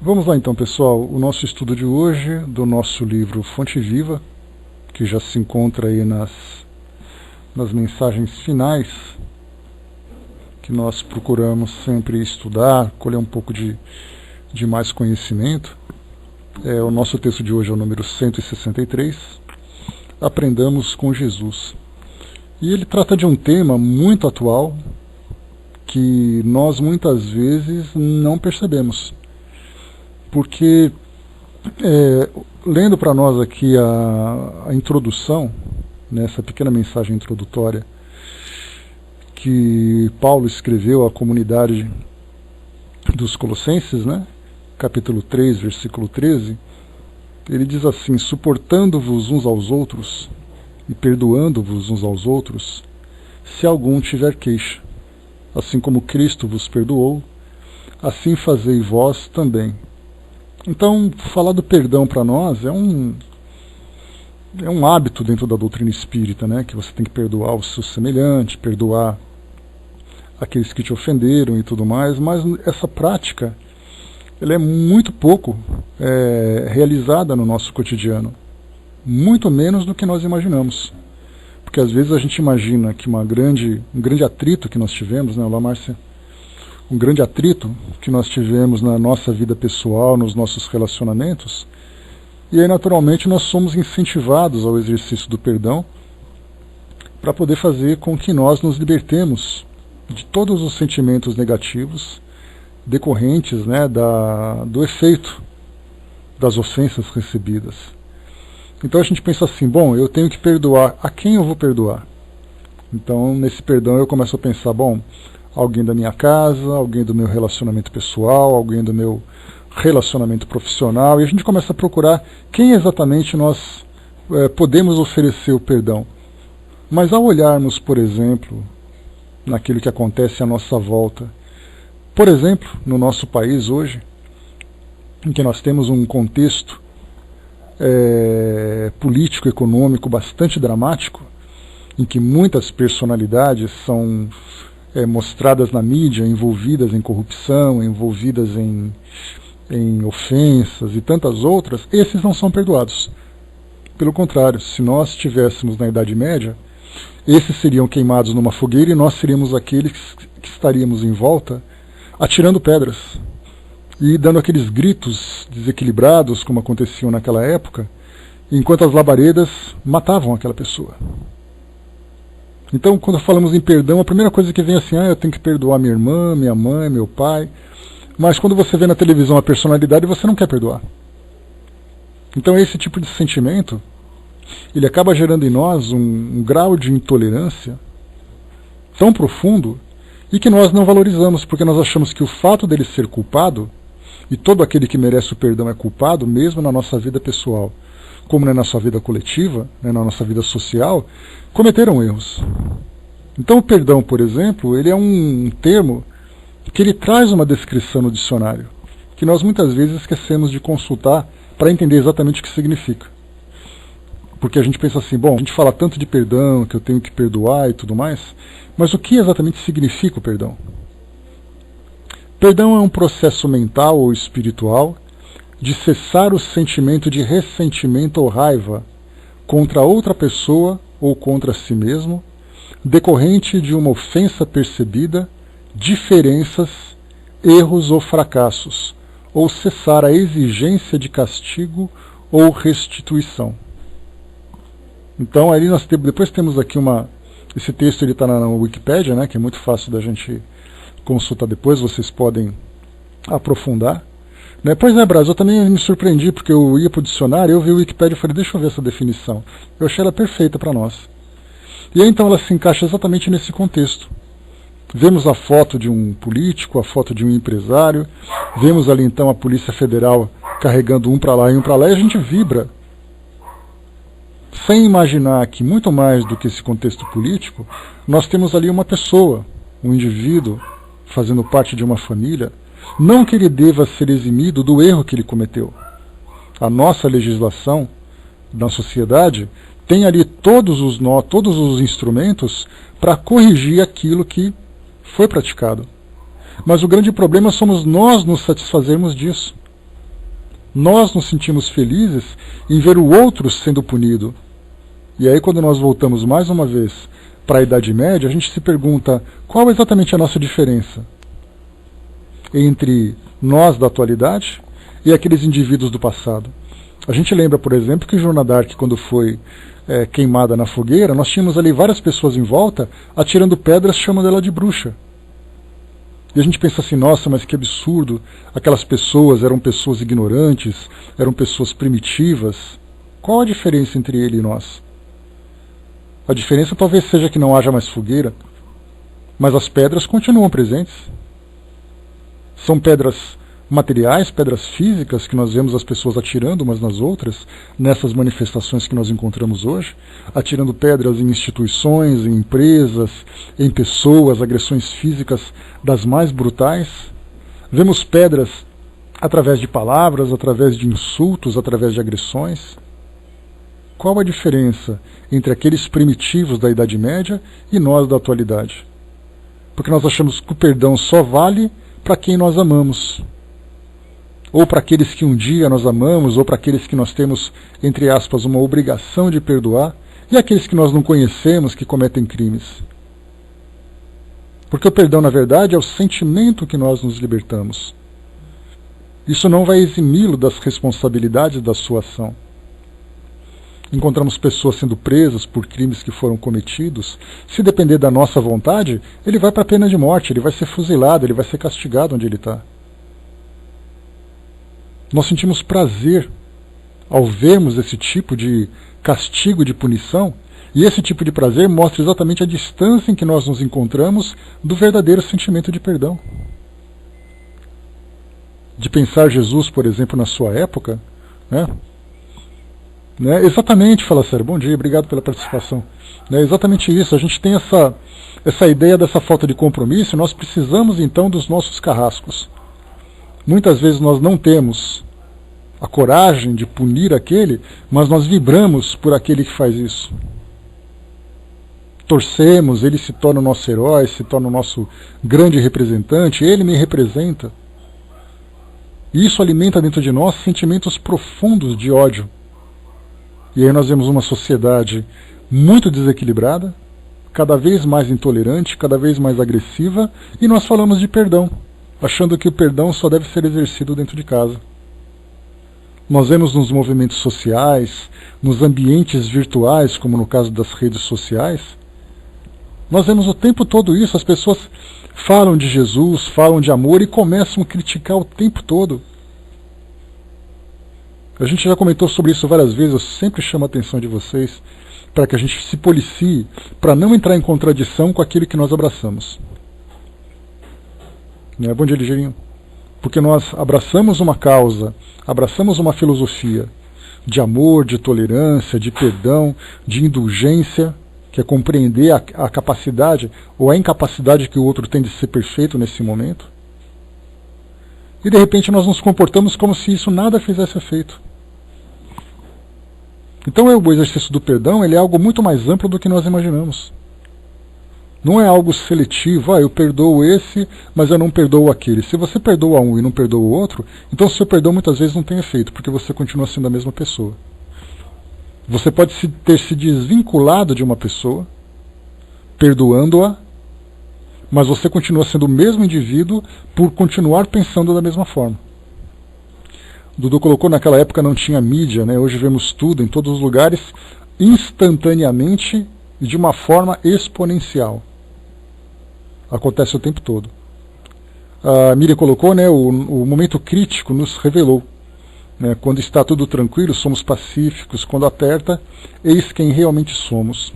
Vamos lá então, pessoal, o nosso estudo de hoje do nosso livro Fonte Viva, que já se encontra aí nas mensagens finais, que nós procuramos sempre estudar, colher um pouco de mais conhecimento. O nosso texto de hoje é o número 163, Aprendamos com Jesus. E ele trata de um tema muito atual, que nós muitas vezes não percebemos. Porque, lendo para nós aqui a introdução, nessa pequena mensagem introdutória que Paulo escreveu à comunidade dos Colossenses, né? Capítulo 3, versículo 13, ele diz assim: suportando-vos uns aos outros e perdoando-vos uns aos outros, se algum tiver queixa, assim como Cristo vos perdoou, assim fazei vós também. Então, falar do perdão para nós é um hábito dentro da doutrina espírita, né? Que você tem que perdoar o seu semelhante, perdoar aqueles que te ofenderam e tudo mais, mas essa prática ela é muito pouco realizada no nosso cotidiano, muito menos do que nós imaginamos. Porque às vezes a gente imagina que um grande atrito que nós tivemos, né, olá Márcia, um grande atrito que nós tivemos na nossa vida pessoal, nos nossos relacionamentos, e aí naturalmente nós somos incentivados ao exercício do perdão para poder fazer com que nós nos libertemos de todos os sentimentos negativos decorrentes, né, do efeito das ofensas recebidas. Então a gente pensa assim, bom, eu tenho que perdoar. A quem eu vou perdoar? Então nesse perdão eu começo a pensar, bom, alguém da minha casa, alguém do meu relacionamento pessoal, alguém do meu relacionamento profissional, e a gente começa a procurar quem exatamente nós podemos oferecer o perdão. Mas ao olharmos, por exemplo, naquilo que acontece à nossa volta, por exemplo, no nosso país hoje, em que nós temos um contexto político, econômico bastante dramático, em que muitas personalidades são mostradas na mídia, envolvidas em corrupção, envolvidas em ofensas e tantas outras, esses não são perdoados. Pelo contrário, se nós estivéssemos na Idade Média, esses seriam queimados numa fogueira e nós seríamos aqueles que estaríamos em volta atirando pedras e dando aqueles gritos desequilibrados, como aconteciam naquela época, enquanto as labaredas matavam aquela pessoa. Então, quando falamos em perdão, a primeira coisa que vem é assim, eu tenho que perdoar minha irmã, minha mãe, meu pai. Mas quando você vê na televisão a personalidade, você não quer perdoar. Então esse tipo de sentimento, ele acaba gerando em nós um grau de intolerância tão profundo e que nós não valorizamos, porque nós achamos que o fato dele ser culpado, e todo aquele que merece o perdão é culpado, mesmo na nossa vida pessoal, como na nossa vida coletiva, né, na nossa vida social, cometeram erros. Então o perdão, por exemplo, ele é um termo que ele traz uma descrição no dicionário, que nós muitas vezes esquecemos de consultar para entender exatamente o que significa. Porque a gente pensa assim, bom, a gente fala tanto de perdão, que eu tenho que perdoar e tudo mais, mas o que exatamente significa o perdão? Perdão é um processo mental ou espiritual de cessar o sentimento de ressentimento ou raiva contra outra pessoa ou contra si mesmo, decorrente de uma ofensa percebida, diferenças, erros ou fracassos, ou cessar a exigência de castigo ou restituição. Então aí nós depois temos aqui esse texto, ele está na Wikipédia, né, que é muito fácil da gente consultar depois, vocês podem aprofundar. Né? Pois é, Braz, eu também me surpreendi, porque eu ia para o dicionário, eu vi o Wikipédia e falei, deixa eu ver essa definição. Eu achei ela perfeita para nós. E aí então ela se encaixa exatamente nesse contexto. Vemos a foto de um político, a foto de um empresário, vemos ali então a Polícia Federal carregando um para lá e um para lá, e a gente vibra. Sem imaginar que, muito mais do que esse contexto político, nós temos ali uma pessoa, um indivíduo, fazendo parte de uma família, não que ele deva ser eximido do erro que ele cometeu. A nossa legislação na sociedade tem ali todos os instrumentos para corrigir aquilo que foi praticado. Mas o grande problema somos nós nos satisfazermos disso. Nós nos sentimos felizes em ver o outro sendo punido. E aí, quando nós voltamos mais uma vez para a Idade Média, a gente se pergunta qual exatamente é a nossa diferença entre nós da atualidade e aqueles indivíduos do passado. A gente lembra, por exemplo, que Joana d'Arc, quando foi queimada na fogueira, nós tínhamos ali várias pessoas em volta atirando pedras, chamando ela de bruxa. E a gente pensa assim, nossa, mas que absurdo, aquelas pessoas eram pessoas ignorantes, eram pessoas primitivas. Qual a diferença entre ele e nós? A diferença talvez seja que não haja mais fogueira, mas as pedras continuam presentes. São pedras materiais, pedras físicas que nós vemos as pessoas atirando umas nas outras, nessas manifestações que nós encontramos hoje, atirando pedras em instituições, em empresas, em pessoas, agressões físicas das mais brutais. Vemos pedras através de palavras, através de insultos, através de agressões. Qual a diferença entre aqueles primitivos da Idade Média e nós da atualidade? Porque nós achamos que o perdão só vale para quem nós amamos, ou para aqueles que um dia nós amamos, ou para aqueles que nós temos, entre aspas, uma obrigação de perdoar, e aqueles que nós não conhecemos, que cometem crimes. Porque o perdão, na verdade, é o sentimento que nós nos libertamos. Isso não vai eximi-lo das responsabilidades da sua ação. Encontramos pessoas sendo presas por crimes que foram cometidos. Se depender da nossa vontade, ele vai para a pena de morte, ele vai ser fuzilado, ele vai ser castigado onde ele está. Nós sentimos prazer ao vermos esse tipo de castigo, de punição, e esse tipo de prazer mostra exatamente a distância em que nós nos encontramos do verdadeiro sentimento de perdão. De pensar Jesus, por exemplo, na sua época, exatamente, fala sério, bom dia, obrigado pela participação. Exatamente isso, a gente tem essa ideia dessa falta de compromisso, e nós precisamos então dos nossos carrascos. Muitas vezes nós não temos a coragem de punir aquele, mas nós vibramos por aquele que faz isso. Torcemos, ele se torna o nosso herói, se torna o nosso grande representante, ele me representa. E isso alimenta dentro de nós sentimentos profundos de ódio. E aí nós vemos uma sociedade muito desequilibrada, cada vez mais intolerante, cada vez mais agressiva, e nós falamos de perdão, achando que o perdão só deve ser exercido dentro de casa. Nós vemos nos movimentos sociais, nos ambientes virtuais, como no caso das redes sociais, nós vemos o tempo todo isso, as pessoas falam de Jesus, falam de amor e começam a criticar o tempo todo. A gente já comentou sobre isso várias vezes, eu sempre chamo a atenção de vocês para que a gente se policie, para não entrar em contradição com aquilo que nós abraçamos. Bom dia, ligeirinho. Porque nós abraçamos uma causa, abraçamos uma filosofia de amor, de tolerância, de perdão, de indulgência, que é compreender a capacidade ou a incapacidade que o outro tem de ser perfeito nesse momento. E de repente nós nos comportamos como se isso nada fizesse efeito. Então o exercício do perdão ele é algo muito mais amplo do que nós imaginamos. Não é algo seletivo, eu perdoo esse, mas eu não perdoo aquele. Se você perdoa um e não perdoa o outro, então o seu perdão muitas vezes não tem efeito, porque você continua sendo a mesma pessoa. Você pode ter se desvinculado de uma pessoa, perdoando-a, mas você continua sendo o mesmo indivíduo por continuar pensando da mesma forma. Dudu colocou, naquela época não tinha mídia, hoje vemos tudo, em todos os lugares, instantaneamente e de uma forma exponencial. Acontece o tempo todo. A Miriam colocou, o momento crítico nos revelou. Quando está tudo tranquilo, somos pacíficos. Quando aperta, eis quem realmente somos.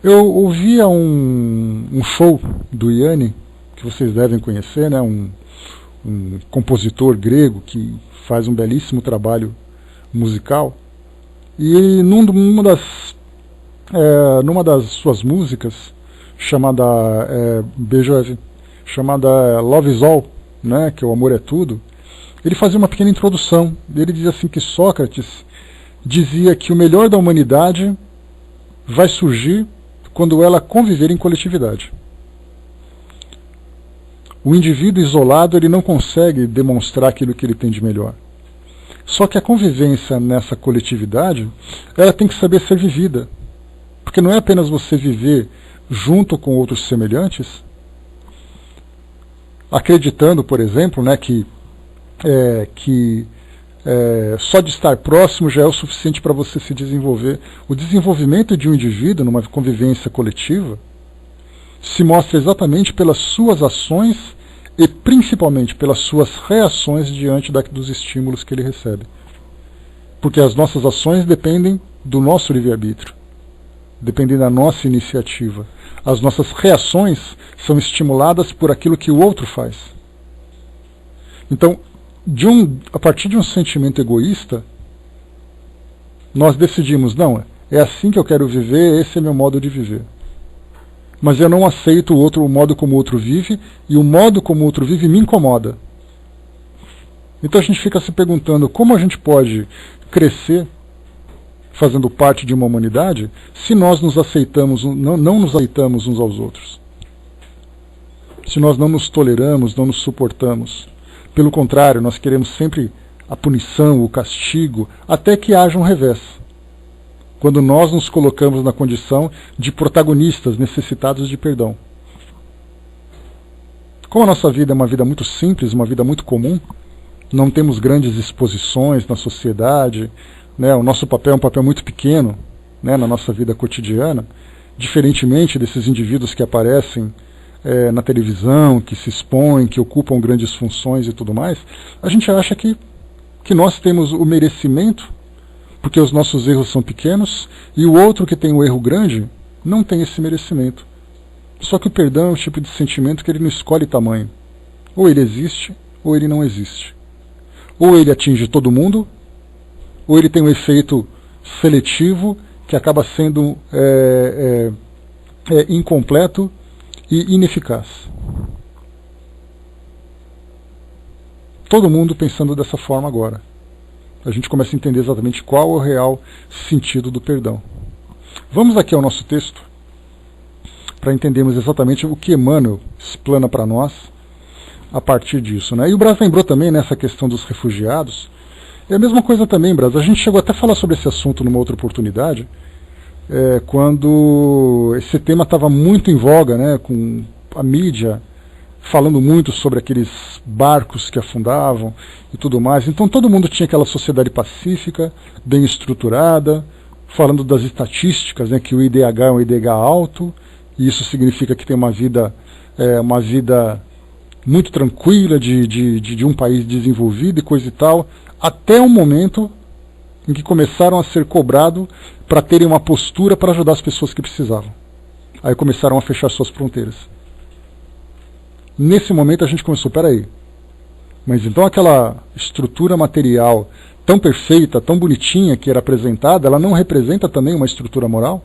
Eu ouvia um show do Yanni, que vocês devem conhecer, um compositor grego que faz um belíssimo trabalho musical. E numa das suas músicas, chamada chamada Love is All, que o amor é tudo, ele fazia uma pequena introdução. Ele dizia assim que Sócrates dizia que o melhor da humanidade vai surgir quando ela conviver em coletividade. O indivíduo isolado ele não consegue demonstrar aquilo que ele tem de melhor. Só que a convivência nessa coletividade, ela tem que saber ser vivida. Porque não é apenas você viver junto com outros semelhantes, acreditando, por exemplo, né, que só de estar próximo já é o suficiente para você se desenvolver. O desenvolvimento de um indivíduo numa convivência coletiva se mostra exatamente pelas suas ações e principalmente pelas suas reações diante dos estímulos que ele recebe. Porque as nossas ações dependem do nosso livre-arbítrio, dependem da nossa iniciativa. As nossas reações são estimuladas por aquilo que o outro faz. Então, a partir de um sentimento egoísta, nós decidimos, não, é assim que eu quero viver, esse é meu modo de viver. Mas eu não aceito o modo como o outro vive, e o modo como o outro vive me incomoda. Então a gente fica se perguntando como a gente pode crescer fazendo parte de uma humanidade se nós não nos aceitamos uns aos outros. Se nós não nos toleramos, não nos suportamos. Pelo contrário, nós queremos sempre a punição, o castigo, até que haja um revés. Quando nós nos colocamos na condição de protagonistas necessitados de perdão. Como a nossa vida é uma vida muito simples, uma vida muito comum, não temos grandes exposições na sociedade, né, o nosso papel é um papel muito pequeno, né, na nossa vida cotidiana, diferentemente desses indivíduos que aparecem na televisão, que se expõem, que ocupam grandes funções e tudo mais, a gente acha que nós temos o merecimento, porque os nossos erros são pequenos, e o outro que tem um erro grande não tem esse merecimento. Só que o perdão é um tipo de sentimento que ele não escolhe tamanho. Ou ele existe, ou ele não existe. Ou ele atinge todo mundo, ou ele tem um efeito seletivo que acaba sendo incompleto e ineficaz. Todo mundo pensando dessa forma agora. A gente começa a entender exatamente qual é o real sentido do perdão. Vamos aqui ao nosso texto, para entendermos exatamente o que Emmanuel explana para nós a partir disso. Né? E o Braz lembrou também nessa questão dos refugiados. É a mesma coisa também, Braz. A gente chegou até a falar sobre esse assunto numa outra oportunidade, quando esse tema estava muito em voga, né, com a mídia falando muito sobre aqueles barcos que afundavam e tudo mais. Então todo mundo tinha aquela sociedade pacífica, bem estruturada, falando das estatísticas, né, que o IDH é um IDH alto, e isso significa que tem uma vida muito tranquila de um país desenvolvido e coisa e tal, até o momento em que começaram a ser cobrados para terem uma postura para ajudar as pessoas que precisavam. Aí começaram a fechar suas fronteiras. Nesse momento a gente começou, peraí, mas então aquela estrutura material tão perfeita, tão bonitinha que era apresentada, ela não representa também uma estrutura moral?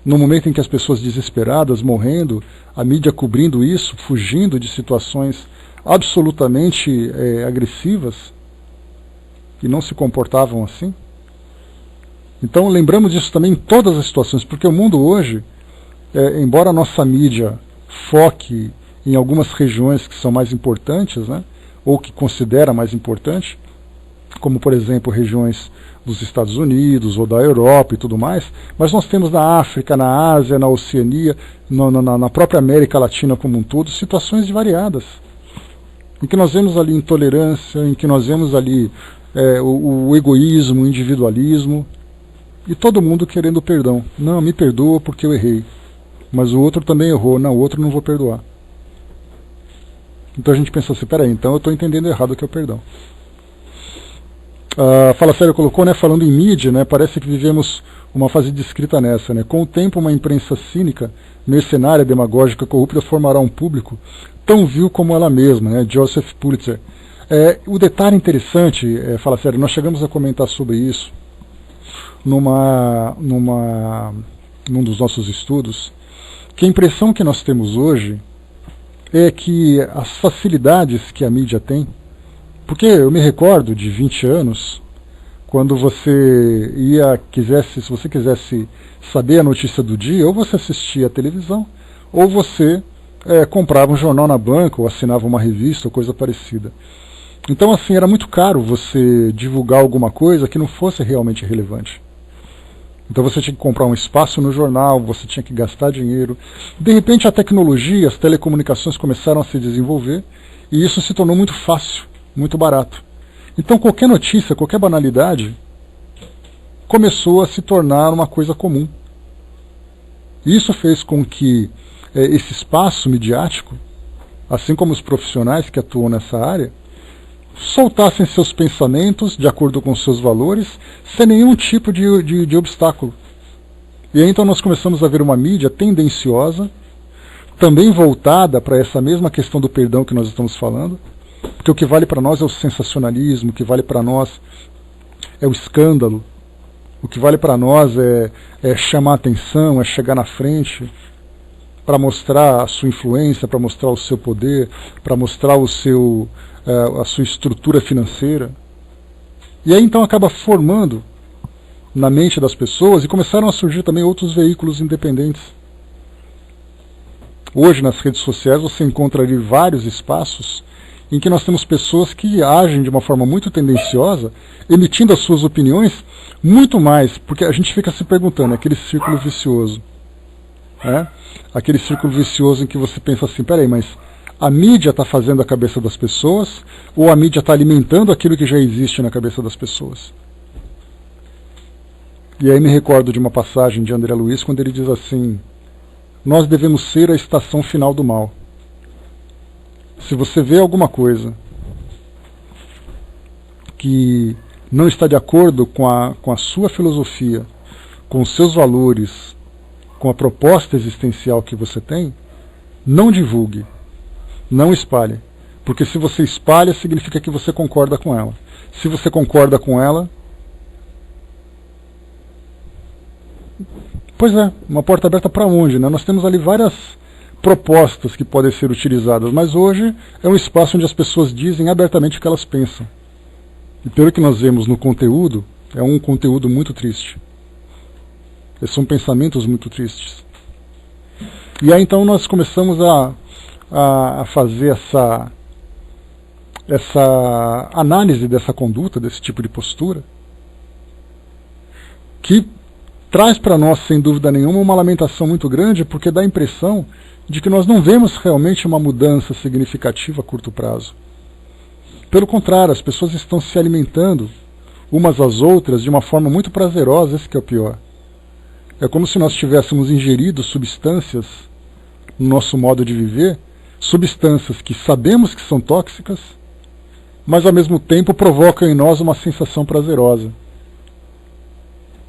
No momento em que as pessoas desesperadas, morrendo, a mídia cobrindo isso, fugindo de situações absolutamente agressivas, que não se comportavam assim? Então lembramos disso também em todas as situações, porque o mundo hoje, embora a nossa mídia foque em algumas regiões que são mais importantes, né, ou que considera mais importante, como por exemplo regiões dos Estados Unidos ou da Europa e tudo mais, mas nós temos na África, na Ásia, na Oceania, na própria América Latina como um todo, situações variadas, em que nós vemos ali intolerância, em que nós vemos ali o egoísmo, o individualismo, e todo mundo querendo perdão. Não, me perdoa porque eu errei. Mas o outro também errou. Não, o outro não vou perdoar. Então a gente pensa assim, peraí, então eu estou entendendo errado o que é o perdão. Fala Sério colocou, né, falando em mídia, né, parece que vivemos uma fase descrita nessa. Né, com o tempo, uma imprensa cínica, mercenária, demagógica, corrupta, formará um público tão vil como ela mesma. Né, Joseph Pulitzer. O detalhe interessante, Fala Sério, nós chegamos a comentar sobre isso num dos nossos estudos, que a impressão que nós temos hoje é que as facilidades que a mídia tem, porque eu me recordo de 20 anos, quando você se você quisesse saber a notícia do dia, ou você assistia a televisão, ou você comprava um jornal na banca, ou assinava uma revista, ou coisa parecida. Então, assim, era muito caro você divulgar alguma coisa que não fosse realmente relevante. Então você tinha que comprar um espaço no jornal, você tinha que gastar dinheiro. De repente a tecnologia, as telecomunicações começaram a se desenvolver e isso se tornou muito fácil, muito barato. Então qualquer notícia, qualquer banalidade começou a se tornar uma coisa comum. Isso fez com que esse espaço midiático, assim como os profissionais que atuam nessa área, soltassem seus pensamentos de acordo com seus valores, sem nenhum tipo de obstáculo. E aí então nós começamos a ver uma mídia tendenciosa, também voltada para essa mesma questão do perdão que nós estamos falando, porque o que vale para nós é o sensacionalismo, o que vale para nós é o escândalo, o que vale para nós é chamar a atenção, é chegar na frente, para mostrar a sua influência, para mostrar o seu poder, para mostrar a sua estrutura financeira. E aí então acaba formando na mente das pessoas e começaram a surgir também outros veículos independentes. Hoje nas redes sociais você encontra ali vários espaços em que nós temos pessoas que agem de uma forma muito tendenciosa, emitindo as suas opiniões muito mais, porque a gente fica se perguntando, aquele círculo vicioso. Aquele círculo vicioso em que você pensa assim, peraí, mas a mídia está fazendo a cabeça das pessoas ou a mídia está alimentando aquilo que já existe na cabeça das pessoas? E aí me recordo de uma passagem de André Luiz quando ele diz assim: nós devemos ser a estação final do mal. Se você vê alguma coisa que não está de acordo com a sua filosofia, com os seus valores, com a proposta existencial que você tem, não divulgue. Não espalhe, porque se você espalha, significa que você concorda com ela. Se você concorda com ela, pois é, uma porta aberta para onde? Nós temos ali várias propostas que podem ser utilizadas, mas hoje é um espaço onde as pessoas dizem abertamente o que elas pensam. E pelo que nós vemos no conteúdo, é um conteúdo muito triste. São pensamentos muito tristes. E aí então nós começamos a fazer essa análise dessa conduta, desse tipo de postura, que traz para nós, sem dúvida nenhuma, uma lamentação muito grande, porque dá a impressão de que nós não vemos realmente uma mudança significativa a curto prazo. Pelo contrário, as pessoas estão se alimentando umas às outras de uma forma muito prazerosa, esse que é o pior. É como se nós tivéssemos ingerido substâncias no nosso modo de viver, substâncias que sabemos que são tóxicas, mas ao mesmo tempo provocam em nós uma sensação prazerosa.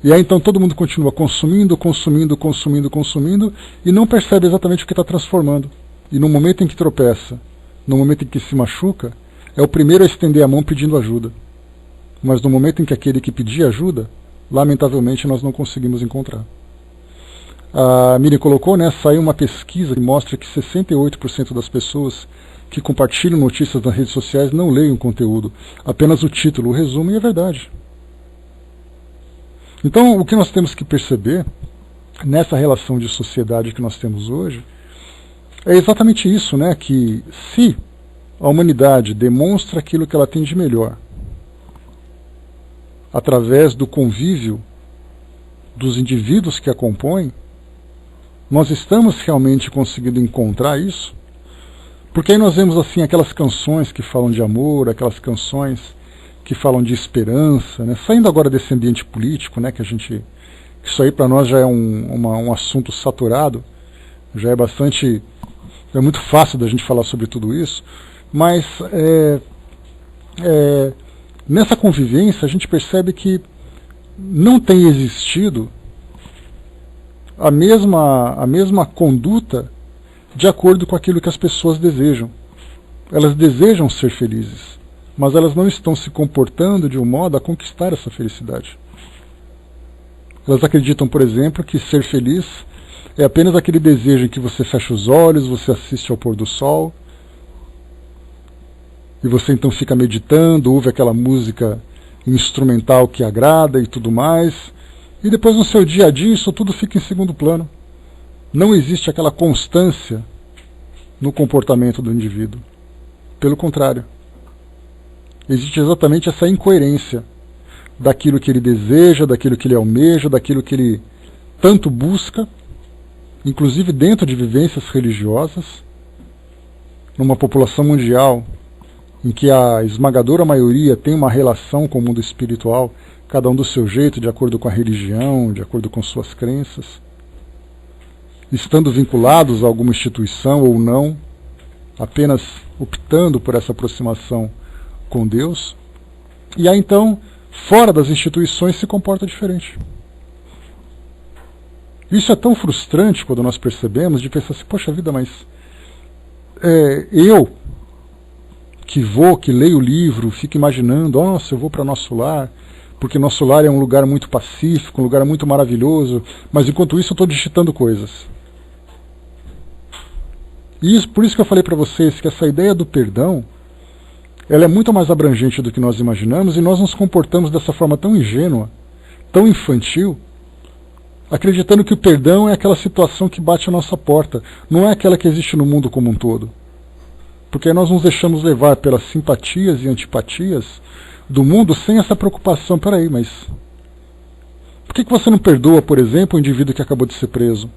E aí então todo mundo continua consumindo, consumindo, consumindo, consumindo e não percebe exatamente o que está transformando. E no momento em que tropeça, no momento em que se machuca, é o primeiro a estender a mão pedindo ajuda. Mas no momento em que aquele que pedia ajuda, lamentavelmente nós não conseguimos encontrar. A Miriam colocou, saiu uma pesquisa que mostra que 68% das pessoas que compartilham notícias nas redes sociais não leem o conteúdo, apenas o título, o resumo, e é verdade. Então, o que nós temos que perceber nessa relação de sociedade que nós temos hoje é exatamente isso, que se a humanidade demonstra aquilo que ela tem de melhor através do convívio dos indivíduos que a compõem, nós estamos realmente conseguindo encontrar isso? Porque aí nós vemos assim aquelas canções que falam de amor, aquelas canções que falam de esperança, saindo agora desse ambiente político, que isso aí para nós já é um assunto saturado, já é muito fácil da gente falar sobre tudo isso, mas nessa convivência a gente percebe que não tem existido a mesma conduta de acordo com aquilo que as pessoas desejam. Elas desejam ser felizes, mas elas não estão se comportando de um modo a conquistar essa felicidade. Elas acreditam, por exemplo, que ser feliz é apenas aquele desejo em que você fecha os olhos, você assiste ao pôr do sol, e você então fica meditando, ouve aquela música instrumental que agrada e tudo mais, e depois no seu dia a dia isso tudo fica em segundo plano. Não existe aquela constância no comportamento do indivíduo. Pelo contrário. Existe exatamente essa incoerência daquilo que ele deseja, daquilo que ele almeja, daquilo que ele tanto busca, inclusive dentro de vivências religiosas, numa população mundial em que a esmagadora maioria tem uma relação com o mundo espiritual, cada um do seu jeito, de acordo com a religião, de acordo com suas crenças, estando vinculados a alguma instituição ou não, apenas optando por essa aproximação com Deus, e aí então, fora das instituições, se comporta diferente. Isso é tão frustrante quando nós percebemos, de pensar assim, poxa vida, mas eu que leio o livro, fico imaginando, nossa, eu vou para nosso lar, porque nosso lar é um lugar muito pacífico, um lugar muito maravilhoso, mas enquanto isso eu estou digitando coisas. E isso, por isso que eu falei para vocês que essa ideia do perdão, ela é muito mais abrangente do que nós imaginamos, e nós nos comportamos dessa forma tão ingênua, tão infantil, acreditando que o perdão é aquela situação que bate a nossa porta, não é aquela que existe no mundo como um todo. Porque nós nos deixamos levar pelas simpatias e antipatias do mundo sem essa preocupação. Peraí, mas por que você não perdoa, por exemplo, o indivíduo que acabou de ser preso?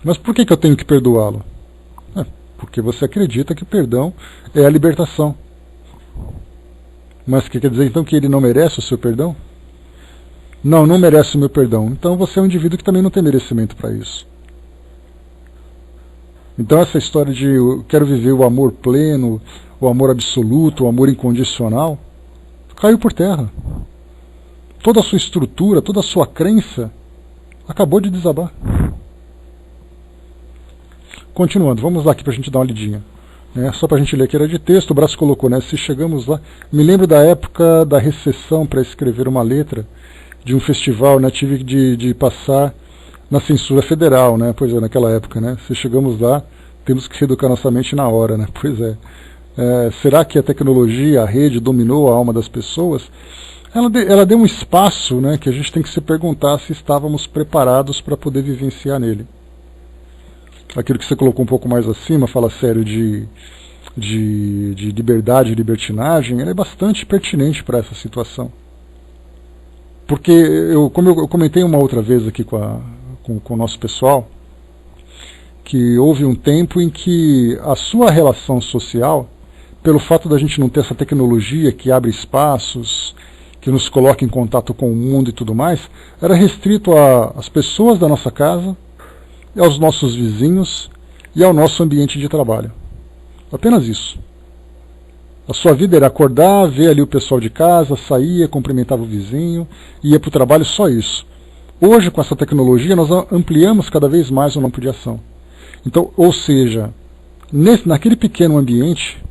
Mas por que eu tenho que perdoá-lo? Porque você acredita que perdão é a libertação. Mas que quer dizer então que ele não merece o seu perdão? Não, não merece o meu perdão. Então você é um indivíduo que também não tem merecimento para isso. Então essa história de eu quero viver o amor pleno, o amor absoluto, o amor incondicional, caiu por terra. Toda a sua estrutura, toda a sua crença acabou de desabar. Continuando, vamos lá aqui para a gente dar uma lidinha. Só para a gente ler aqui, era de texto, o Braço colocou, se chegamos lá. Me lembro da época da recessão para escrever uma letra de um festival, tive de passar na censura federal, Pois é, naquela época, Se chegamos lá, temos que reeducar nossa mente na hora, Pois é. Será que a tecnologia, a rede, dominou a alma das pessoas? Ela deu um espaço, que a gente tem que se perguntar se estávamos preparados para poder vivenciar nele. Aquilo que você colocou um pouco mais acima, fala sério de liberdade e libertinagem, ela é bastante pertinente para essa situação. Porque, como eu comentei uma outra vez aqui com o nosso pessoal, que houve um tempo em que a sua relação social, pelo fato da gente não ter essa tecnologia que abre espaços, que nos coloca em contato com o mundo e tudo mais, era restrito às pessoas da nossa casa, aos nossos vizinhos e ao nosso ambiente de trabalho. Apenas isso. A sua vida era acordar, ver ali o pessoal de casa, saía, cumprimentava o vizinho, ia para o trabalho, só isso. Hoje, com essa tecnologia, nós ampliamos cada vez mais o campo de ação. Então, ou seja, naquele pequeno ambiente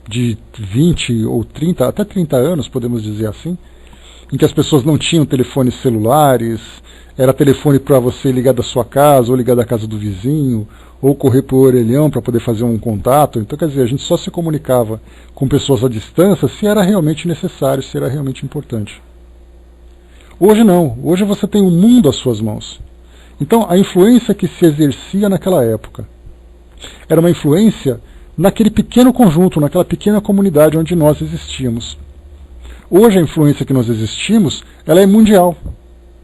de 20 ou 30, até 30 anos, podemos dizer assim, em que as pessoas não tinham telefones celulares, era telefone para você ligar da sua casa, ou ligar da casa do vizinho, ou correr para o orelhão para poder fazer um contato. Então, quer dizer, a gente só se comunicava com pessoas à distância se era realmente necessário, se era realmente importante. Hoje não, hoje você tem o mundo às suas mãos. Então, a influência que se exercia naquela época era uma influência naquele pequeno conjunto, naquela pequena comunidade onde nós existíamos. Hoje a influência que nós existimos, ela é mundial.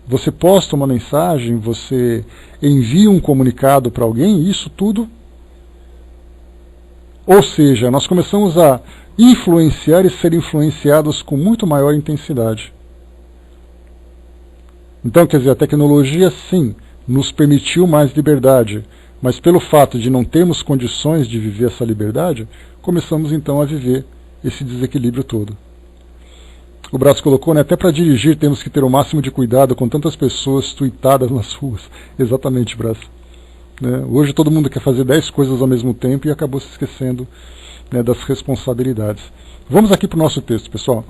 Você posta uma mensagem, você envia um comunicado para alguém, isso tudo. Ou seja, nós começamos a influenciar e ser influenciados com muito maior intensidade. Então, quer dizer, a tecnologia, sim, nos permitiu mais liberdade, mas pelo fato de não termos condições de viver essa liberdade, começamos então a viver esse desequilíbrio todo. O Braço colocou, até para dirigir temos que ter o máximo de cuidado com tantas pessoas tuitadas nas ruas. Exatamente, Braço. Hoje todo mundo quer fazer 10 coisas ao mesmo tempo e acabou se esquecendo das responsabilidades. Vamos aqui para o nosso texto, pessoal.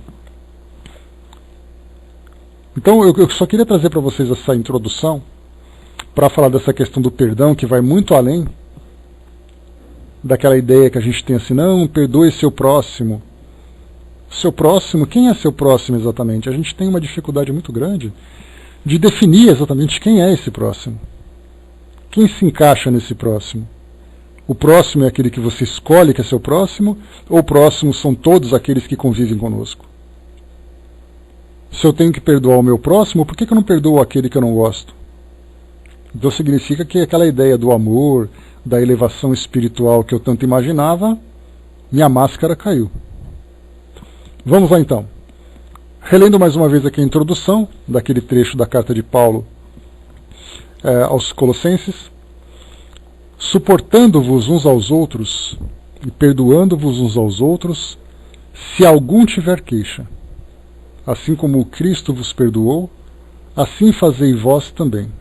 Então eu só queria trazer para vocês essa introdução para falar dessa questão do perdão, que vai muito além daquela ideia que a gente tem assim, não, perdoe seu próximo. Seu próximo, quem é seu próximo exatamente? A gente tem uma dificuldade muito grande de definir exatamente quem é esse próximo. Quem se encaixa nesse próximo? O próximo é aquele que você escolhe que é seu próximo, ou o próximo são todos aqueles que convivem conosco? Se eu tenho que perdoar o meu próximo, por que eu não perdoo aquele que eu não gosto? Então significa que aquela ideia do amor, da elevação espiritual que eu tanto imaginava, minha máscara caiu. Vamos lá então. Relendo mais uma vez aqui a introdução daquele trecho da carta de Paulo aos Colossenses. Suportando-vos uns aos outros e perdoando-vos uns aos outros, se algum tiver queixa. Assim como Cristo vos perdoou, assim fazei vós também.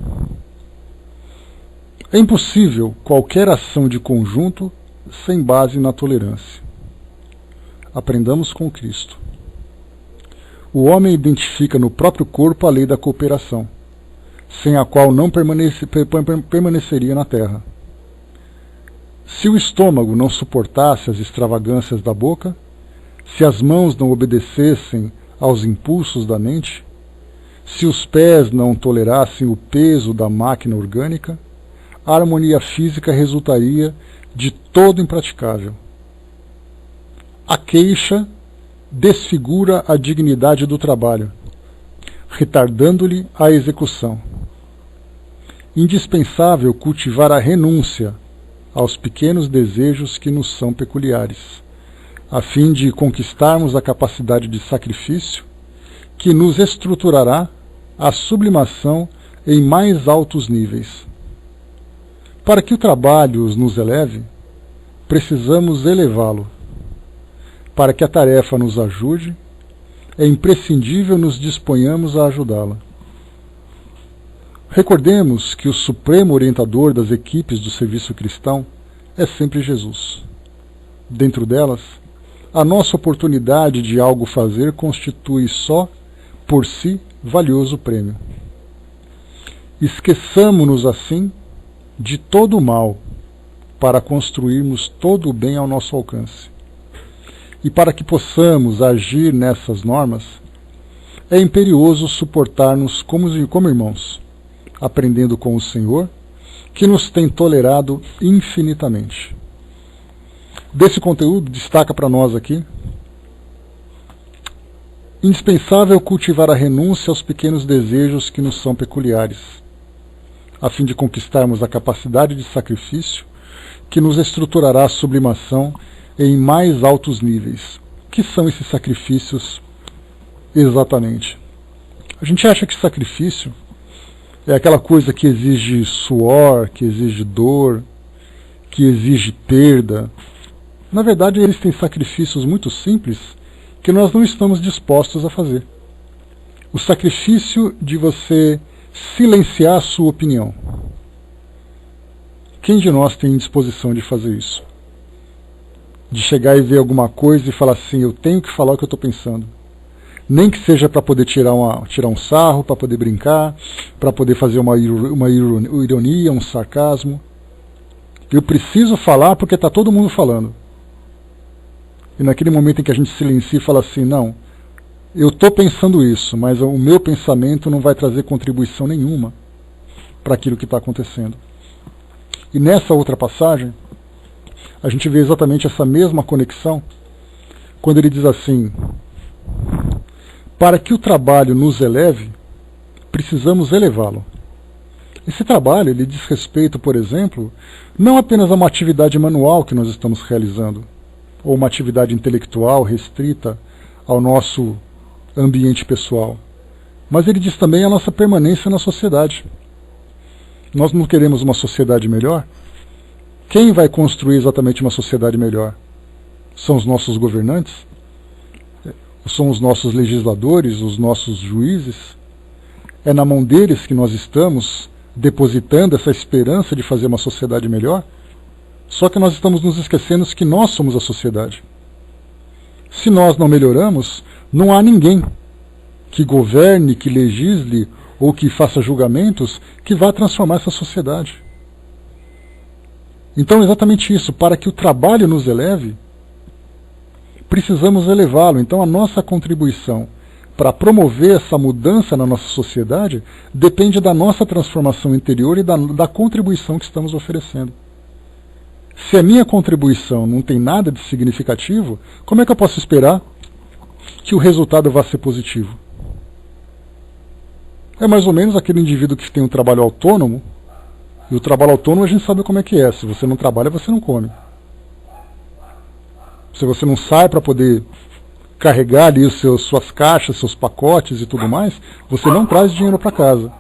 É impossível qualquer ação de conjunto sem base na tolerância. Aprendamos com Cristo. O homem identifica no próprio corpo a lei da cooperação, sem a qual não permaneceria na terra. Se o estômago não suportasse as extravagâncias da boca, se as mãos não obedecessem aos impulsos da mente, se os pés não tolerassem o peso da máquina orgânica, a harmonia física resultaria de todo impraticável. A queixa desfigura a dignidade do trabalho, retardando-lhe a execução. Indispensável cultivar a renúncia aos pequenos desejos que nos são peculiares, a fim de conquistarmos a capacidade de sacrifício que nos estruturará a sublimação em mais altos níveis. Para que o trabalho nos eleve, precisamos elevá-lo. Para que a tarefa nos ajude, é imprescindível nos disponhamos a ajudá-la. Recordemos que o supremo orientador das equipes do serviço cristão é sempre Jesus. Dentro delas, a nossa oportunidade de algo fazer constitui só, por si, valioso prêmio. Esqueçamo-nos, assim, de todo o mal, para construirmos todo o bem ao nosso alcance. E para que possamos agir nessas normas, é imperioso suportar-nos como irmãos, aprendendo com o Senhor, que nos tem tolerado infinitamente. Desse conteúdo, destaca para nós aqui: indispensável cultivar a renúncia aos pequenos desejos que nos são peculiares, a fim de conquistarmos a capacidade de sacrifício que nos estruturará a sublimação em mais altos níveis. Que são esses sacrifícios exatamente? A gente acha que sacrifício é aquela coisa que exige suor, que exige dor, que exige perda. Na verdade, eles têm sacrifícios muito simples que nós não estamos dispostos a fazer. O sacrifício de você silenciar a sua opinião. Quem de nós tem disposição de fazer isso? De chegar e ver alguma coisa e falar assim, eu tenho que falar o que eu estou pensando. Nem que seja para poder tirar um sarro, para poder brincar, para poder fazer uma ironia, um sarcasmo. Eu preciso falar porque está todo mundo falando. E naquele momento em que a gente silencia e fala assim, não, eu estou pensando isso, mas o meu pensamento não vai trazer contribuição nenhuma para aquilo que está acontecendo. E nessa outra passagem, a gente vê exatamente essa mesma conexão, quando ele diz assim, para que o trabalho nos eleve, precisamos elevá-lo. Esse trabalho, ele diz respeito, por exemplo, não apenas a uma atividade manual que nós estamos realizando, ou uma atividade intelectual restrita ao nosso ambiente pessoal, mas ele diz também a nossa permanência na sociedade. Nós não queremos uma sociedade melhor? Quem vai construir exatamente uma sociedade melhor? São os nossos governantes? São os nossos legisladores, os nossos juízes? É na mão deles que nós estamos depositando essa esperança de fazer uma sociedade melhor? Só que nós estamos nos esquecendo que nós somos a sociedade. Se nós não melhoramos, não há ninguém que governe, que legisle ou que faça julgamentos que vá transformar essa sociedade. Então, exatamente isso, para que o trabalho nos eleve, precisamos elevá-lo. Então, a nossa contribuição para promover essa mudança na nossa sociedade depende da nossa transformação interior e da contribuição que estamos oferecendo. Se a minha contribuição não tem nada de significativo, como é que eu posso esperar que o resultado vá ser positivo? É mais ou menos aquele indivíduo que tem um trabalho autônomo, e o trabalho autônomo a gente sabe como é que é. Se você não trabalha, você não come. Se você não sai para poder carregar ali suas caixas, seus pacotes e tudo mais, você não traz dinheiro para casa.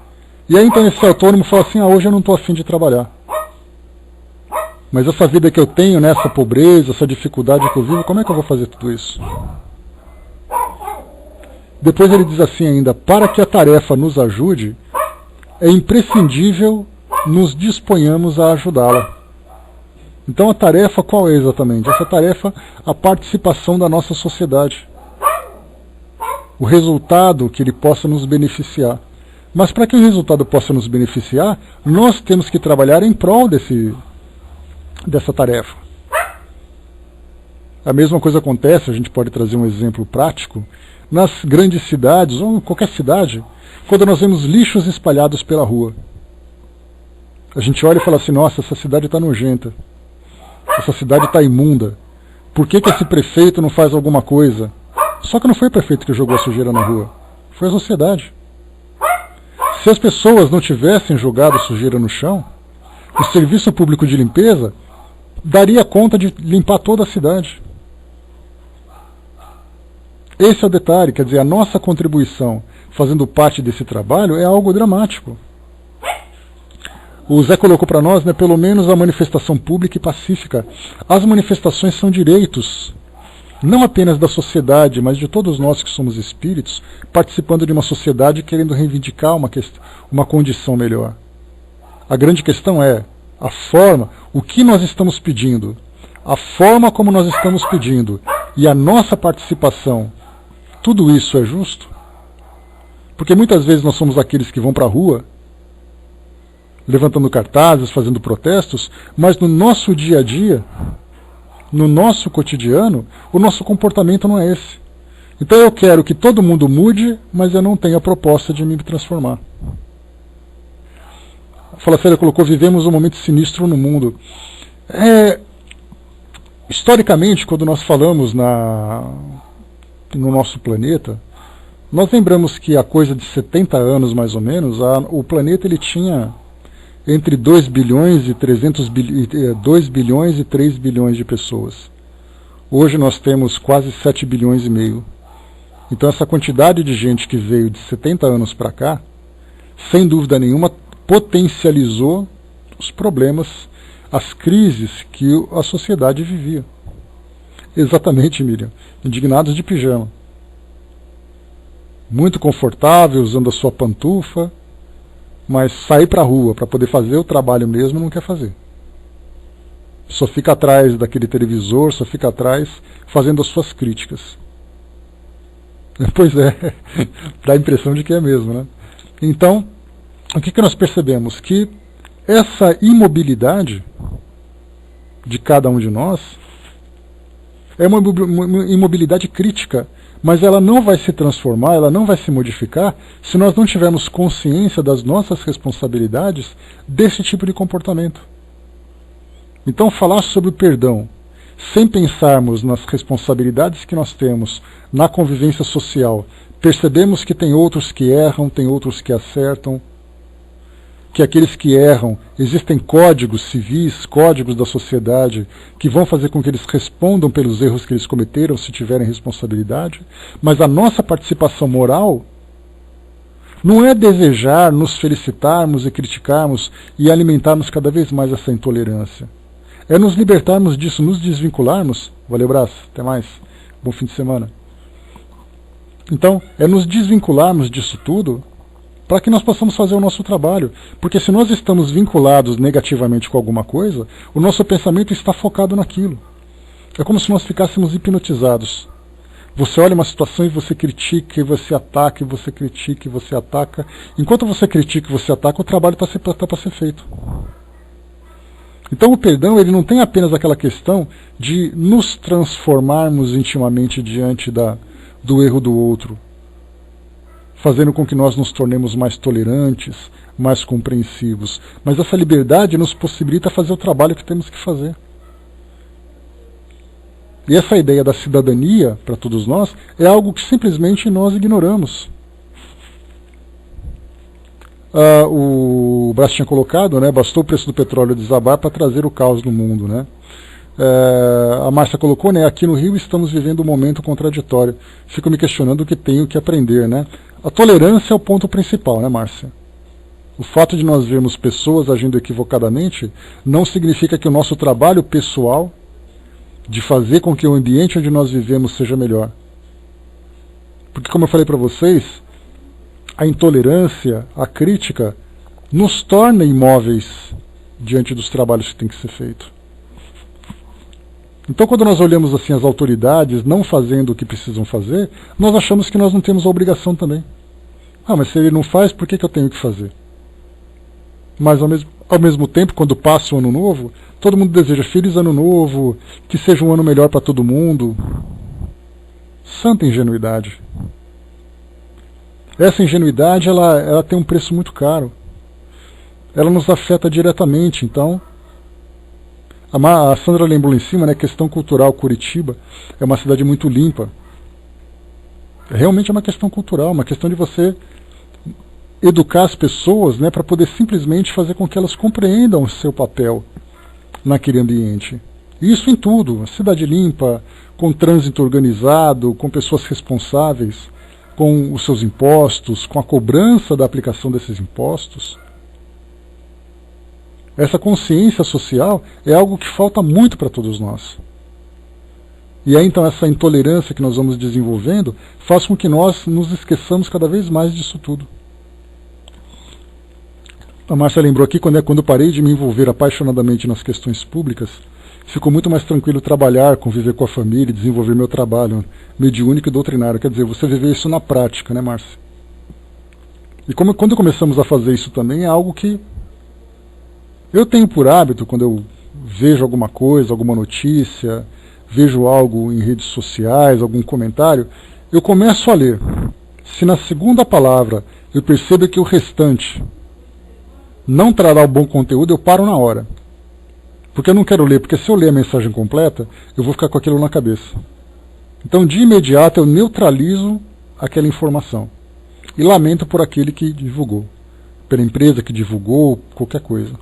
E aí então esse autônomo fala assim, hoje eu não estou afim de trabalhar. Mas essa vida que eu tenho, né, essa pobreza, essa dificuldade que eu vivo, como é que eu vou fazer tudo isso? Depois ele diz assim ainda, para que a tarefa nos ajude, é imprescindível nos disponhamos a ajudá-la. Então a tarefa qual é exatamente? Essa tarefa, a participação da nossa sociedade. O resultado que ele possa nos beneficiar. Mas para que o resultado possa nos beneficiar, nós temos que trabalhar em prol dessa tarefa. A mesma coisa acontece, a gente pode trazer um exemplo prático, nas grandes cidades, ou em qualquer cidade, quando nós vemos lixos espalhados pela rua. A gente olha e fala assim, nossa, essa cidade está nojenta, essa cidade está imunda, por que esse prefeito não faz alguma coisa? Só que não foi o prefeito que jogou a sujeira na rua, foi a sociedade. Se as pessoas não tivessem jogado sujeira no chão, o serviço público de limpeza daria conta de limpar toda a cidade. Esse é o detalhe, quer dizer, a nossa contribuição fazendo parte desse trabalho é algo dramático. O Zé colocou para nós, né, pelo menos a manifestação pública e pacífica. As manifestações são direitos, não apenas da sociedade, mas de todos nós que somos espíritos, participando de uma sociedade querendo reivindicar uma condição melhor. A grande questão é a forma, o que nós estamos pedindo, a forma como nós estamos pedindo e a nossa participação. Tudo isso é justo? Porque muitas vezes nós somos aqueles que vão para a rua, levantando cartazes, fazendo protestos, mas no nosso dia a dia, no nosso cotidiano, o nosso comportamento não é esse. Então eu quero que todo mundo mude, mas eu não tenho a proposta de me transformar. A Fala Séria colocou, vivemos um momento sinistro no mundo. Historicamente, quando nós falamos no nosso planeta, nós lembramos que há coisa de 70 anos, mais ou menos, o planeta ele tinha entre 2 bilhões e 3 bilhões de pessoas. Hoje nós temos quase 7 bilhões e meio. Então essa quantidade de gente que veio de 70 anos para cá, sem dúvida nenhuma, potencializou os problemas, as crises que a sociedade vivia. Exatamente, Miriam. Indignados de pijama. Muito confortável, usando a sua pantufa, mas sair para a rua para poder fazer o trabalho mesmo não quer fazer. Só fica atrás daquele televisor, só fica atrás fazendo as suas críticas. Pois é, dá a impressão de que é mesmo, né? Então, o que nós percebemos? Que essa imobilidade de cada um de nós é uma imobilidade crítica, mas ela não vai se transformar, ela não vai se modificar se nós não tivermos consciência das nossas responsabilidades desse tipo de comportamento. Então, falar sobre o perdão, sem pensarmos nas responsabilidades que nós temos na convivência social, percebemos que tem outros que erram, tem outros que acertam, que aqueles que erram, existem códigos civis, códigos da sociedade, que vão fazer com que eles respondam pelos erros que eles cometeram, se tiverem responsabilidade, mas a nossa participação moral não é desejar nos felicitarmos e criticarmos e alimentarmos cada vez mais essa intolerância. É nos libertarmos disso, nos desvincularmos. Valeu, abraço, até mais, bom fim de semana. Então, é nos desvincularmos disso tudo para que nós possamos fazer o nosso trabalho. Porque se nós estamos vinculados negativamente com alguma coisa, o nosso pensamento está focado naquilo. É como se nós ficássemos hipnotizados. Você olha uma situação e você critica, e você ataca, e você critica, e você ataca. Enquanto você critica e você ataca, o trabalho está para ser feito. Então o perdão ele não tem apenas aquela questão de nos transformarmos intimamente diante do erro do outro, fazendo com que nós nos tornemos mais tolerantes, mais compreensivos. Mas essa liberdade nos possibilita fazer o trabalho que temos que fazer. E essa ideia da cidadania, para todos nós, é algo que simplesmente nós ignoramos. O Brás tinha colocado, né, bastou o preço do petróleo desabar para trazer o caos no mundo, né? A Márcia colocou, né, aqui no Rio estamos vivendo um momento contraditório. Fico me questionando o que tenho que aprender, né? A tolerância é o ponto principal, né, Márcia? O fato de nós vermos pessoas agindo equivocadamente não significa que o nosso trabalho pessoal de fazer com que o ambiente onde nós vivemos seja melhor. Porque, como eu falei para vocês, a intolerância, a crítica, nos torna imóveis diante dos trabalhos que têm que ser feitos. Então, quando nós olhamos assim as autoridades não fazendo o que precisam fazer, nós achamos que nós não temos a obrigação também. Mas se ele não faz, por que eu tenho que fazer? Mas ao mesmo tempo, quando passa o ano novo, todo mundo deseja feliz ano novo, que seja um ano melhor para todo mundo. Santa ingenuidade. Essa ingenuidade ela tem um preço muito caro. Ela nos afeta diretamente. Então, a Sandra lembrou lá em cima, né, questão cultural, Curitiba é uma cidade muito limpa. Realmente é uma questão cultural, uma questão de você educar as pessoas, né, para poder simplesmente fazer com que elas compreendam o seu papel naquele ambiente. Isso em tudo, cidade limpa, com trânsito organizado, com pessoas responsáveis, com os seus impostos, com a cobrança da aplicação desses impostos. Essa consciência social é algo que falta muito para todos nós. E aí então essa intolerância que nós vamos desenvolvendo faz com que nós nos esqueçamos cada vez mais disso tudo. A Márcia lembrou aqui, quando eu parei de me envolver apaixonadamente nas questões públicas, ficou muito mais tranquilo trabalhar, conviver com a família e desenvolver meu trabalho mediúnico e doutrinário. Quer dizer, você viver isso na prática, né, Márcia? E quando começamos a fazer isso também, é algo que eu tenho por hábito, quando eu vejo alguma coisa, alguma notícia, vejo algo em redes sociais, algum comentário, eu começo a ler. Se na segunda palavra eu percebo que o restante não trará o bom conteúdo, eu paro na hora. Porque eu não quero ler, porque se eu ler a mensagem completa, eu vou ficar com aquilo na cabeça. Então, de imediato, eu neutralizo aquela informação. E lamento por aquele que divulgou. Pela empresa que divulgou, qualquer coisa.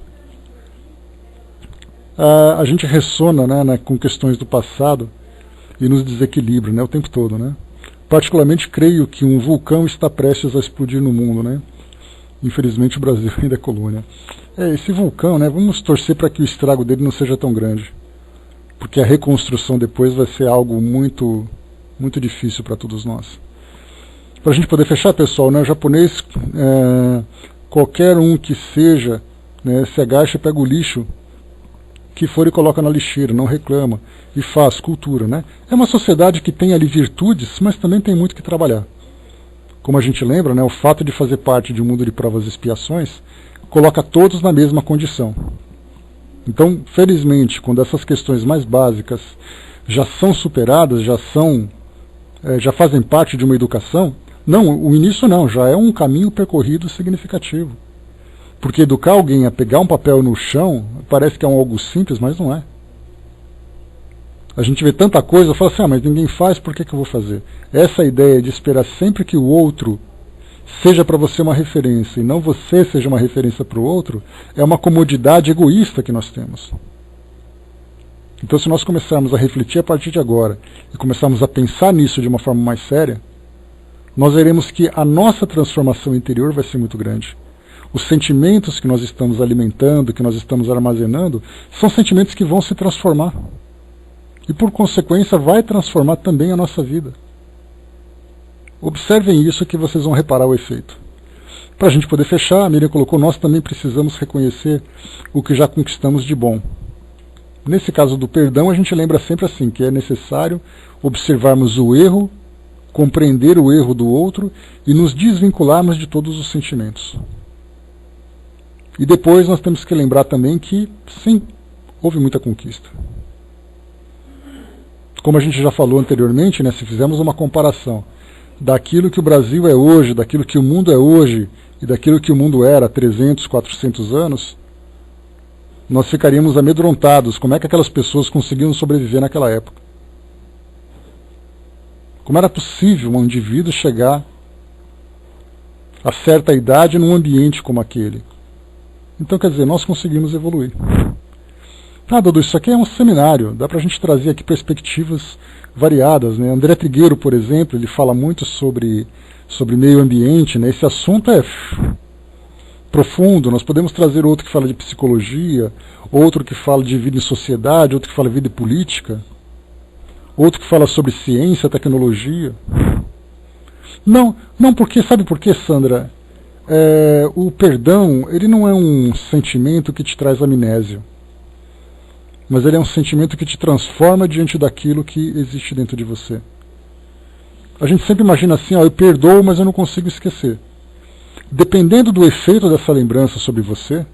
A gente ressona, né, com questões do passado e nos desequilibra, né, o tempo todo, né? Particularmente, creio que um vulcão está prestes a explodir no mundo, né? Infelizmente o Brasil ainda é colônia. Esse vulcão, né, vamos torcer para que o estrago dele não seja tão grande. Porque a reconstrução depois vai ser algo muito, muito difícil para todos nós. Para a gente poder fechar, pessoal, né, o japonês, qualquer um que seja, né, se agacha e pega o lixo que for e coloca na lixeira, não reclama, e faz cultura, né? É uma sociedade que tem ali virtudes, mas também tem muito que trabalhar. Como a gente lembra, né, o fato de fazer parte de um mundo de provas e expiações coloca todos na mesma condição. Então, felizmente, quando essas questões mais básicas já são superadas, já fazem parte de uma educação, não, o início não, já é um caminho percorrido significativo. Porque educar alguém a pegar um papel no chão parece que é algo simples, mas não é. A gente vê tanta coisa, fala assim, mas ninguém faz, por que eu vou fazer? Essa ideia de esperar sempre que o outro seja para você uma referência e não você seja uma referência para o outro, é uma comodidade egoísta que nós temos. Então, se nós começarmos a refletir a partir de agora e começarmos a pensar nisso de uma forma mais séria, nós veremos que a nossa transformação interior vai ser muito grande. Os sentimentos que nós estamos alimentando, que nós estamos armazenando, são sentimentos que vão se transformar. E por consequência vai transformar também a nossa vida. Observem isso que vocês vão reparar o efeito. Para a gente poder fechar, a Miriam colocou, nós também precisamos reconhecer o que já conquistamos de bom. Nesse caso do perdão, a gente lembra sempre assim, que é necessário observarmos o erro, compreender o erro do outro e nos desvincularmos de todos os sentimentos. E depois nós temos que lembrar também que, sim, houve muita conquista. Como a gente já falou anteriormente, né, se fizermos uma comparação daquilo que o Brasil é hoje, daquilo que o mundo é hoje e daquilo que o mundo era há 300, 400 anos, nós ficaríamos amedrontados. Como é que aquelas pessoas conseguiam sobreviver naquela época? Como era possível um indivíduo chegar a certa idade num ambiente como aquele? Então, quer dizer, nós conseguimos evoluir. Ah, Dudu, isso aqui é um seminário, dá pra gente trazer aqui perspectivas variadas, né? André Trigueiro, por exemplo, ele fala muito sobre meio ambiente, né? Esse assunto é profundo, nós podemos trazer outro que fala de psicologia, outro que fala de vida em sociedade, outro que fala de vida e política, outro que fala sobre ciência, tecnologia. Não porque, sabe por quê, Sandra? O perdão, ele não é um sentimento que te traz amnésia, mas ele é um sentimento que te transforma diante daquilo que existe dentro de você. A gente sempre imagina assim, eu perdoo, mas eu não consigo esquecer. Dependendo do efeito dessa lembrança sobre você,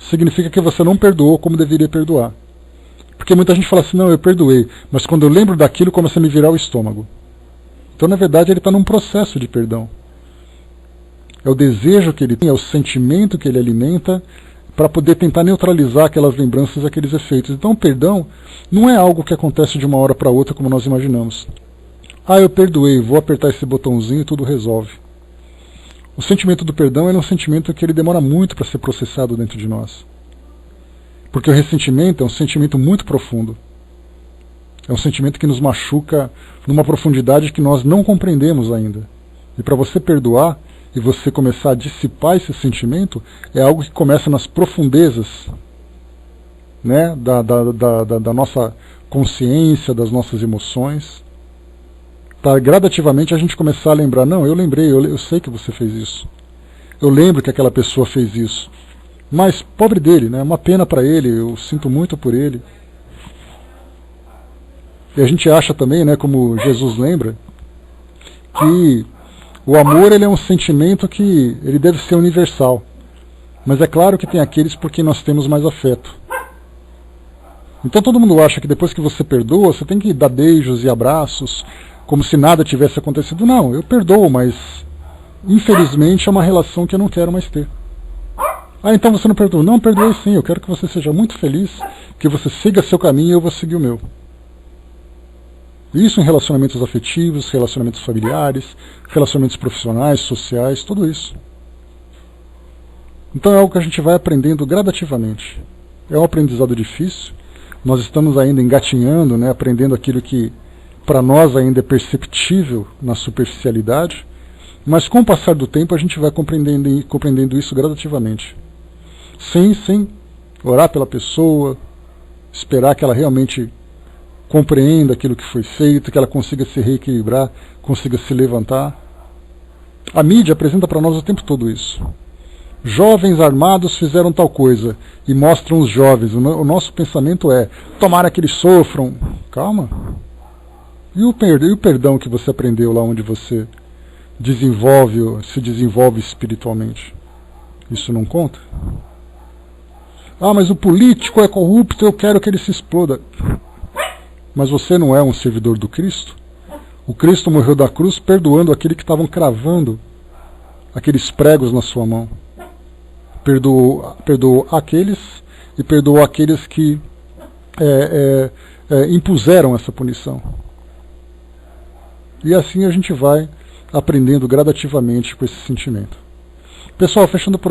significa que você não perdoou como deveria perdoar. Porque muita gente fala assim, não, eu perdoei, mas quando eu lembro daquilo começa a me virar o estômago. Então, na verdade, ele está num processo de perdão. É o desejo que ele tem, é o sentimento que ele alimenta para poder tentar neutralizar aquelas lembranças, aqueles efeitos. Então, o perdão não é algo que acontece de uma hora para outra como nós imaginamos. Eu perdoei, vou apertar esse botãozinho e tudo resolve. O sentimento do perdão é um sentimento que ele demora muito para ser processado dentro de nós. Porque o ressentimento é um sentimento muito profundo. É um sentimento que nos machuca numa profundidade que nós não compreendemos ainda. E para você perdoar e você começar a dissipar esse sentimento, é algo que começa nas profundezas, né, da nossa consciência, das nossas emoções. Para gradativamente a gente começar a lembrar, não, eu lembrei, eu sei que você fez isso. Eu lembro que aquela pessoa fez isso. Mas, pobre dele, né, uma pena para ele, eu sinto muito por ele. E a gente acha também, né, como Jesus lembra, que o amor ele é um sentimento que ele deve ser universal. Mas é claro que tem aqueles por quem nós temos mais afeto. Então todo mundo acha que depois que você perdoa, você tem que dar beijos e abraços, como se nada tivesse acontecido. Não, eu perdoo, mas infelizmente é uma relação que eu não quero mais ter. Então você não perdoou? Não, perdoei sim, eu quero que você seja muito feliz, que você siga seu caminho e eu vou seguir o meu. Isso em relacionamentos afetivos, relacionamentos familiares, relacionamentos profissionais, sociais, tudo isso. Então é algo que a gente vai aprendendo gradativamente. É um aprendizado difícil, nós estamos ainda engatinhando, né, aprendendo aquilo que para nós ainda é perceptível na superficialidade, mas com o passar do tempo a gente vai compreendendo isso gradativamente. Sem orar pela pessoa, esperar que ela realmente compreenda aquilo que foi feito, que ela consiga se reequilibrar, consiga se levantar. A mídia apresenta para nós o tempo todo isso. Jovens armados fizeram tal coisa e mostram os jovens. O nosso pensamento é, tomara que eles sofram. Calma. E o perdão que você aprendeu lá onde você se desenvolve espiritualmente? Isso não conta? Mas o político é corrupto, eu quero que ele se exploda. Mas você não é um servidor do Cristo? O Cristo morreu da cruz perdoando aquele que estavam cravando aqueles pregos na sua mão. Perdoou aqueles e perdoou aqueles que impuseram essa punição. E assim a gente vai aprendendo gradativamente com esse sentimento. Pessoal, fechando por aqui.